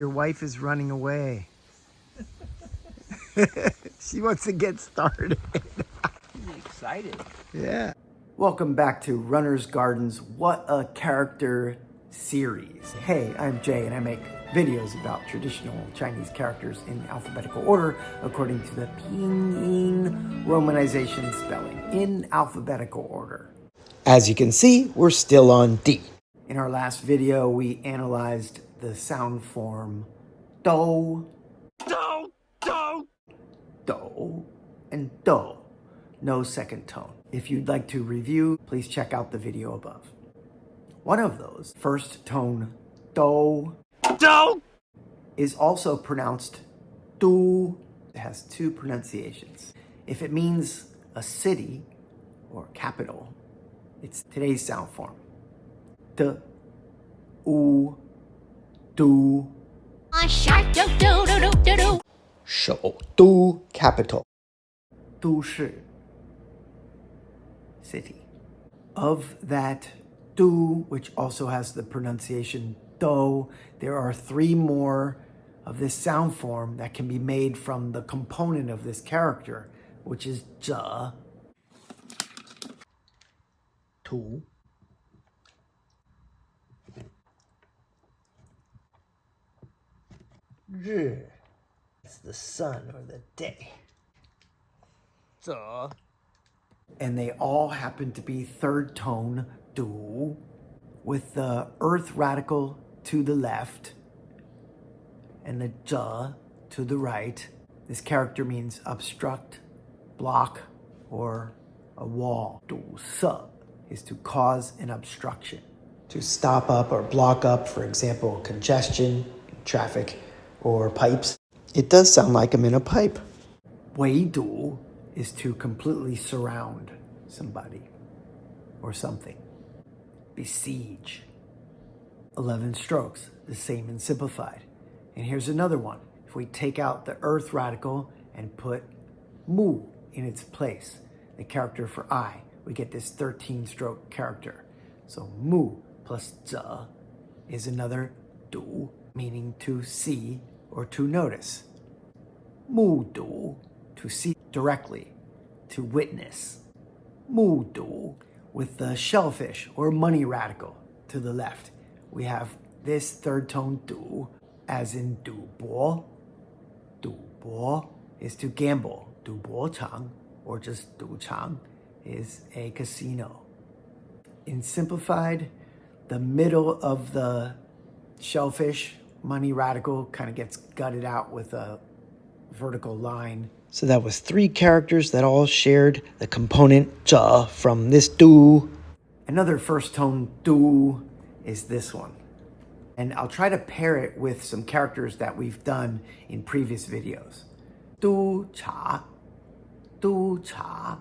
Your wife is running away. She wants to get started. She's excited. Yeah. Welcome back to Runner's Gardens What a Character series. Hey, I'm Jay and I make videos about traditional Chinese characters in alphabetical order according to the pinyin romanization spelling in alphabetical order. As you can see, we're still on D. In our last video, we analyzed the sound form do, do, and do. No second tone. If you'd like to review, please check out the video above. One of those, first tone do, is also pronounced do. It has two pronunciations. If it means a city or capital, it's today's sound form. D, u, do. Shou, du, capital. 都市 city. Of that do, which also has the pronunciation do, there are three more of this sound form that can be made from the component of this character, which is zhe, tu, zhi. It's the sun or the day. Duh. And they all happen to be third tone do, with the earth radical to the left and the zhe to the right. This character means obstruct, block, or a wall. 堵塞 is to cause an obstruction. To stop up or block up, for example, congestion, traffic, or pipes. It does sound like I'm in a pipe. 围堵 is to completely surround somebody or something. Besiege. 11 strokes, the same and simplified. And here's another one. If we take out the earth radical and put mu in its place, the character for I, we get this 13-stroke character. So mu plus zhe is another du, meaning to see or to notice. Mu du, to see directly, to witness. Mu du, with the shellfish or money radical to the left. We have this third tone du, as in du bo. Du bo is to gamble. Du bo chang, or just du chang, is a casino. In simplified, the middle of the shellfish money radical kind of gets gutted out with a vertical line. So that was three characters that all shared the component zhe from this du. Another first tone du is this one. And I'll try to pair it with some characters that we've done in previous videos. Du cha, du cha.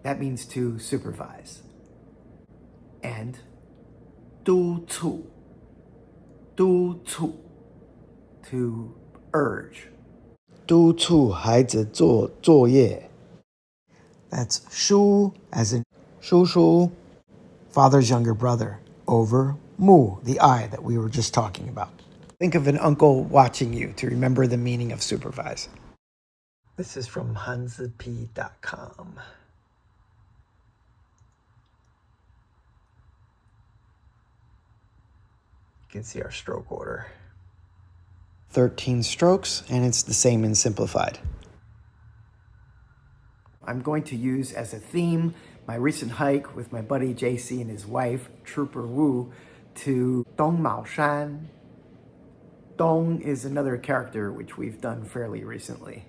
That means to supervise. And du cu, to urge. 督促孩子做作业. That's shu, as in shushu, father's younger brother, over mu, the I that we were just talking about. Think of an uncle watching you to remember the meaning of supervise. This is from hanzipi.com. You can see our stroke order. 13 strokes, and it's the same in simplified. I'm going to use as a theme my recent hike with my buddy JC and his wife, Trooper Wu, to Dongmao Shan. Dong is another character which we've done fairly recently.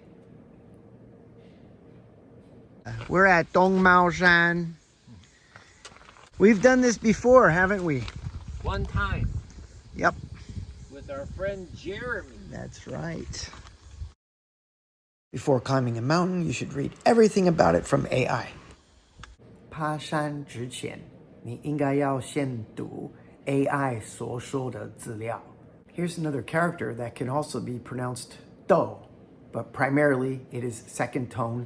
We're at Dongmao Shan. We've done this before, haven't we? One time. Yep. With our friend Jeremy. That's right. Before climbing a mountain, you should read everything about it from AI. 爬山之前，你应该要先读 AI 所说的资料. Here's another character that can also be pronounced do, but primarily it is second tone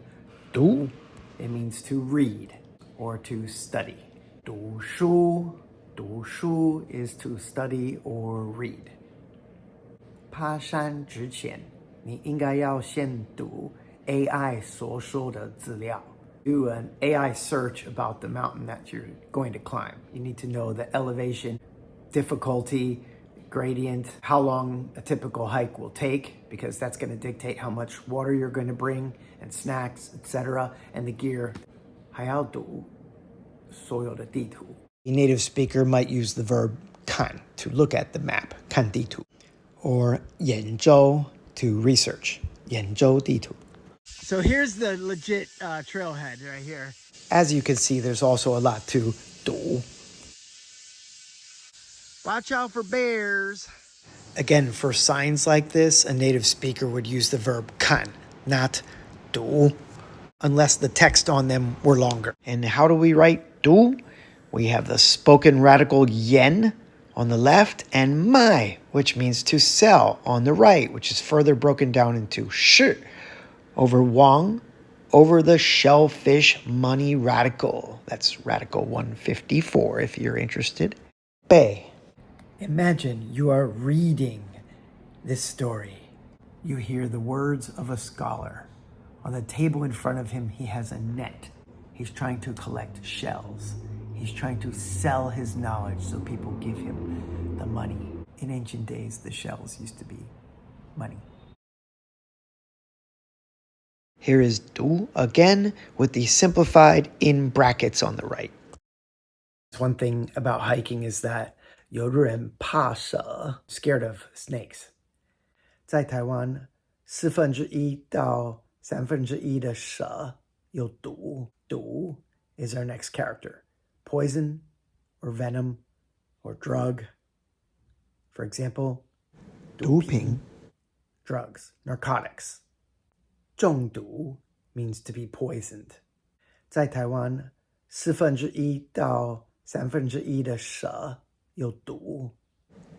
du. It means to read or to study. 读书 is to study or read. 爬山之前，你应该要先读 AI 所说的资料. Do an AI search about the mountain that you're going to climb. You need to know the elevation, difficulty, gradient, how long a typical hike will take, because that's going to dictate how much water you're going to bring and snacks, etc. And the gear. 还要读所有的地图. A native speaker might use the verb 看 to look at the map, 看地图, or 研究 to research, 研究地图. So here's the legit trailhead right here. As you can see, there's also a lot to 读. Watch out for bears. Again, for signs like this, a native speaker would use the verb 看, not 读, unless the text on them were longer. And how do we write 读? We have the spoken radical yen on the left and mai, which means to sell, on the right, which is further broken down into shi, over wang, over the shellfish money radical. That's radical 154 if you're interested. Bei. Imagine you are reading this story. You hear the words of a scholar. On the table in front of him, he has a net. He's trying to collect shells. He's trying to sell his knowledge so people give him the money. In ancient days, the shells used to be money. Here is 读 again with the simplified in brackets on the right. One thing about hiking is that 有人怕蛇, scared of snakes. 在台湾1/4到1/3的蛇有毒. 毒 is our next character. Poison or venom or drug. For example, 毒品, drugs, narcotics. 中毒 means to be poisoned. 在台湾1/4到1/3的蛇有毒.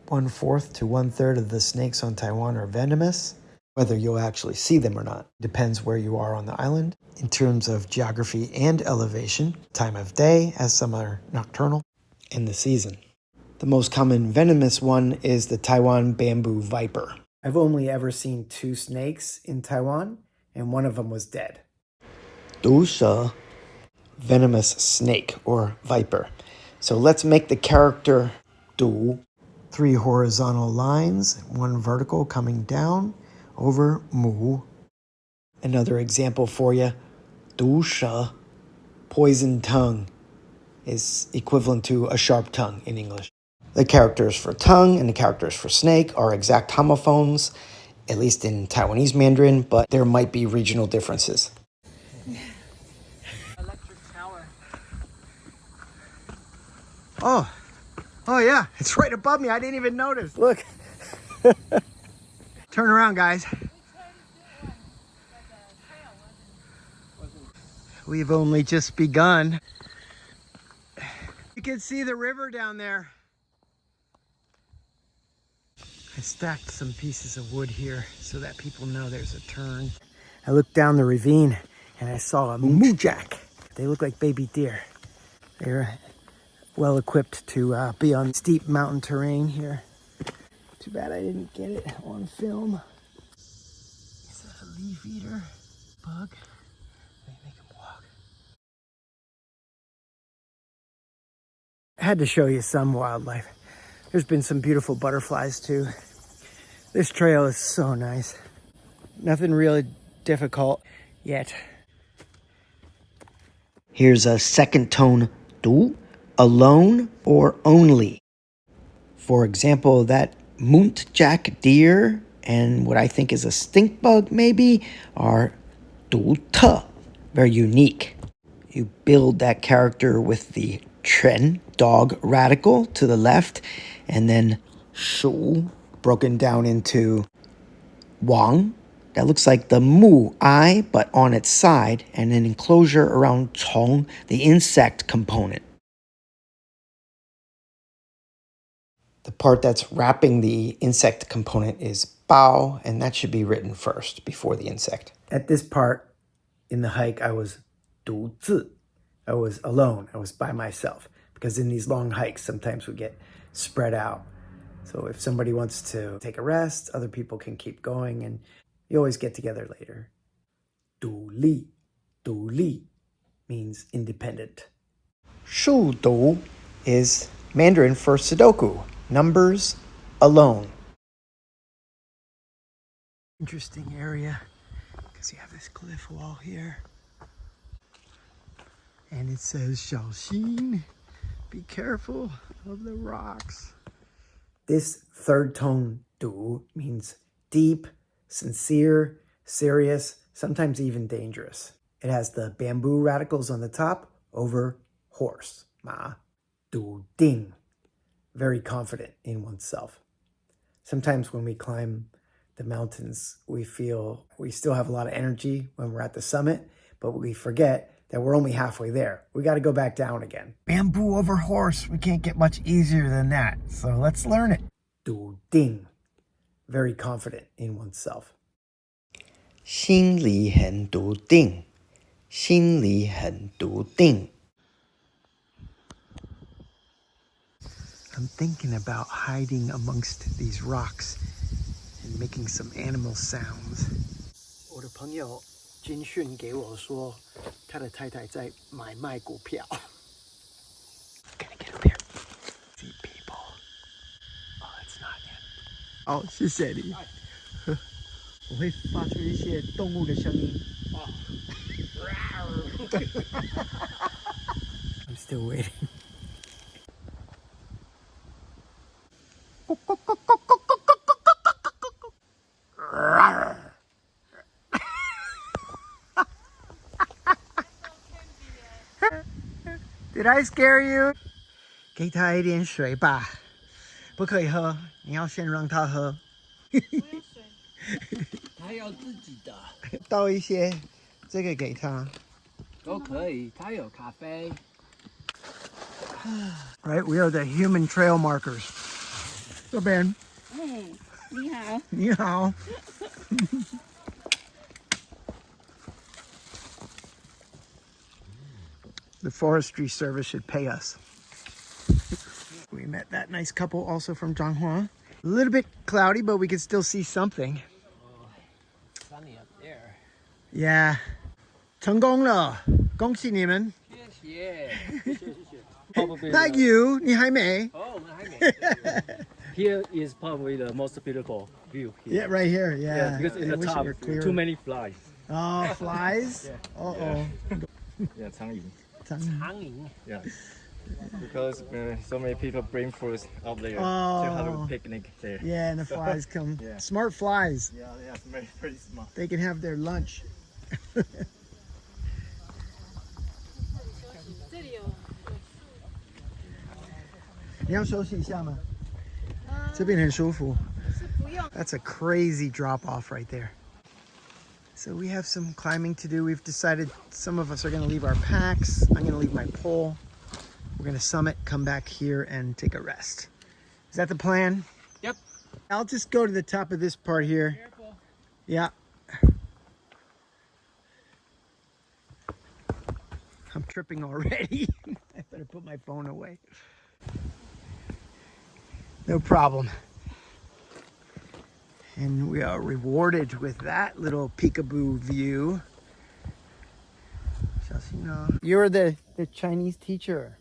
1/4 to 1/3 of the snakes on Taiwan are venomous. Whether you'll actually see them or not depends where you are on the island. In terms of geography and elevation, time of day, as some are nocturnal, and the season. The most common venomous one is the Taiwan bamboo viper. I've only ever seen 2 snakes in Taiwan, and one of them was dead. 毒蛇, venomous snake or viper. So let's make the character 毒. 3 horizontal lines, 1 vertical coming down over mu. Another example for you, 毒蛇, poison tongue, is equivalent to a sharp tongue in English. The characters for tongue and the characters for snake are exact homophones, at least in Taiwanese Mandarin, but there might be regional differences. Electric tower. Oh yeah, it's right above me. I didn't even notice. Look. Turn around, guys. We've only just begun. You can see the river down there. I stacked some pieces of wood here so that people know there's a turn. I looked down the ravine and I saw a moojak. They look like baby deer. They're well equipped to be on steep mountain terrain here. Too bad I didn't get it on film. Is that a leaf eater bug? Let me make him walk. I had to show you some wildlife. There's been some beautiful butterflies too. This trail is so nice. Nothing really difficult yet. Here's a second tone 读, alone or only. For example, that muntjac deer and what I think is a stink bug maybe are 独特, very unique. You build that character with the 犬, dog radical to the left, and then 属, broken down into wang. That looks like the mu, eye, but on its side, and an enclosure around Chong, the insect component. The part that's wrapping the insect component is bao, and that should be written first before the insect. At this part in the hike, I was 独自. I was alone. I was by myself. Because in these long hikes, sometimes we get spread out. So if somebody wants to take a rest, other people can keep going, and you always get together later. 独立,独立 means independent. 数独 is Mandarin for Sudoku, numbers alone. Interesting area because you have this cliff wall here. And it says 小心, be careful of the rocks. This third tone, 独, means deep, sincere, serious, sometimes even dangerous. It has the bamboo radicals on the top over horse, ma. 笃定, very confident in oneself. Sometimes when we climb the mountains, we feel we still have a lot of energy when we're at the summit, but we forget that we're only halfway there. We got to go back down again. Bamboo over horse, we can't get much easier than that. So let's learn it. 笃定, very confident in oneself. 心里很笃定,心里很笃定. I'm thinking about hiding amongst these rocks and making some animal sounds. 我的朋友军训给我说，他的太太在买卖股票。Gonna get up here. See people. Oh, it's not him. 好，谢谢你。我会发出一些动物的声音。I'm still waiting. Did I scare you? 给他一点水吧，不可以喝，你要先让他喝。他要自己的。倒一些，这个给他。都可以，他有咖啡。Right, we are the human trail markers. 这边。你好。你好。The Forestry Service should pay us. We met that nice couple also from Dongmao. A little bit cloudy, but we can still see something. Sunny up there. Yeah. 成功了，恭喜你们。谢谢。Not you, 你还没。哦，我们还没。Here is probably the most beautiful view here. Yeah, right here. Yeah. Because in I the wish it top, were clearer. too many flies. Oh, flies? Yeah. Uh-oh. Yeah, 苍蝇. 苍蝇。 Yeah. Because so many people bring fruits out there to have a picnic there. Yeah, and the flies come. Yeah. Smart flies. Yeah, very, very smart. They can have their lunch. 这里有你要休息一下吗？这边很舒服。是不用。 That's a crazy drop off right there. So we have some climbing to do. We've decided some of us are going to leave our packs. I'm going to leave my pole. We're going to summit, come back here, and take a rest. Is that the plan? Yep. I'll just go to the top of this part here. Careful. Yeah. I'm tripping already. I better put my phone away. No problem. And we are rewarded with that little peekaboo view. You're the Chinese teacher.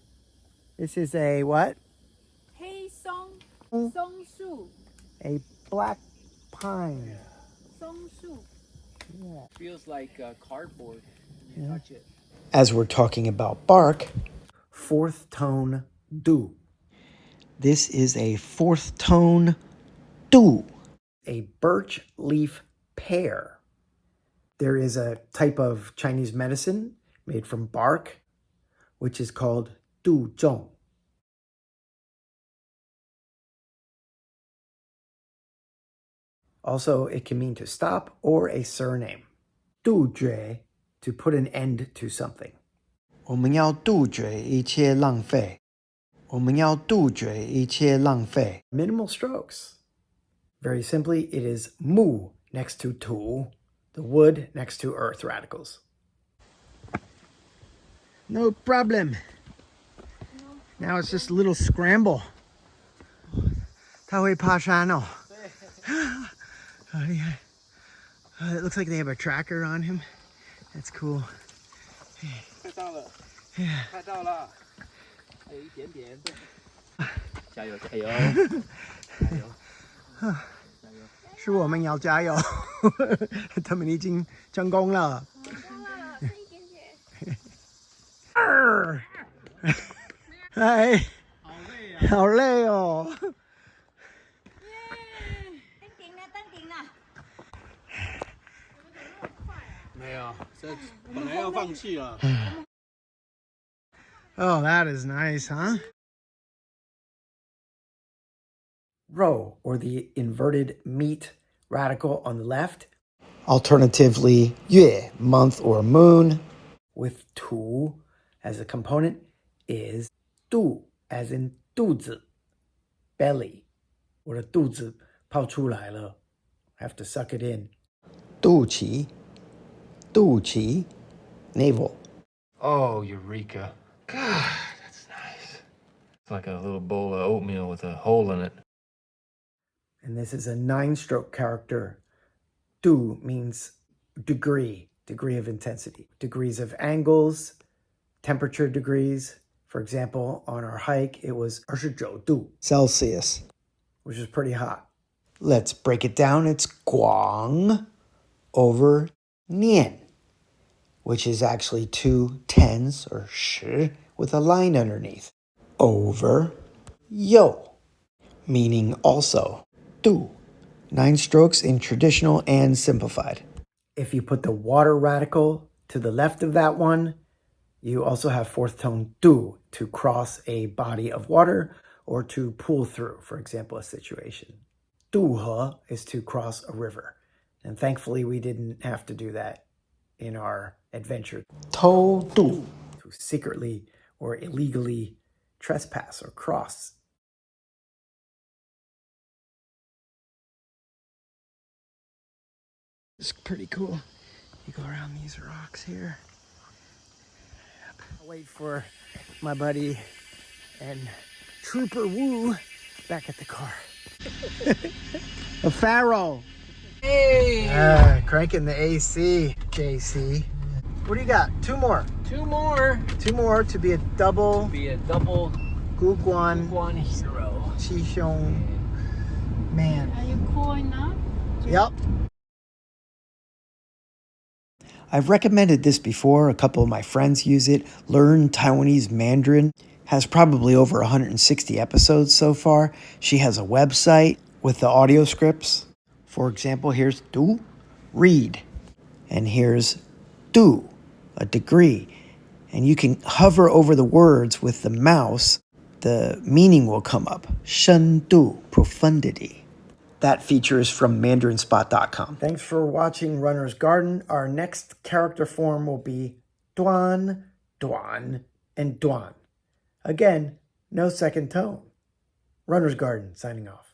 This is a what? 黑松松树， A black pine. 松树。 Yeah. Feels like cardboard when you touch it. As we're talking about bark, fourth tone do. This is a fourth tone do. A birch leaf pear. There is a type of Chinese medicine made from bark, which is called du zhong. Also, it can mean to stop or a surname. Du jue, to put an end to something. 我们要杜绝一切浪费。我们要杜绝一切浪费。Minimal strokes. Very simply, it is mu next to tu, the wood next to earth radicals. No problem. Now it's just a little scramble. 他会爬山哦。好厉害。It looks like they have a tracker on him. That's cool. 快到了， Yeah. 快到了，还有一点点。加油加油加油！是我们要加油。他们已经成功了。剩一点点。嗨，好累啊！好累哦。登顶了，登顶了。没有，这本来要放弃了。Oh, that is nice, huh? Rho, or the inverted meat radical on the left. Alternatively, yue, month or moon, with tu as a component, is du, as in 肚子, belly. 我的肚子泡出来了. Have to suck it in. 肚脐, navel. Oh, Eureka. God, that's nice. It's like a little bowl of oatmeal with a hole in it. And this is a 9-stroke character. Du means degree of intensity, degrees of angles, temperature degrees. For example, on our hike, it was 29 度 Celsius, which is pretty hot. Let's break it down. It's guang over Nian, which is actually 2 tens or shi with a line underneath, over yo, meaning also 度. 9 strokes in traditional and simplified. If you put the water radical to the left of that one, you also have fourth tone du to cross a body of water or to pull through, for example, a situation. Du he is to cross a river. And thankfully, we didn't have to do that in our adventure. To du, to secretly or illegally trespass or cross. It's pretty cool. You go around these rocks here. I'll wait for my buddy and Trooper Woo back at the car. A pharaoh. Hey! Cranking the AC, JC. What do you got? 2 more. 2 more. 2 more to be a double Be a double Guguan one hero. Qishong man. Are you cool enough? Yep. I've recommended this before. A couple of my friends use it. Learn Taiwanese Mandarin. Has probably over 160 episodes so far. She has a website with the audio scripts. For example, here's du, read. And here's du, a degree. And you can hover over the words with the mouse. The meaning will come up. Shen du, profundity. That feature is from mandarinspot.com. Thanks for watching Runner's Garden. Our next character form will be duan, duan, and duan. Again, no second tone. Runner's Garden, signing off.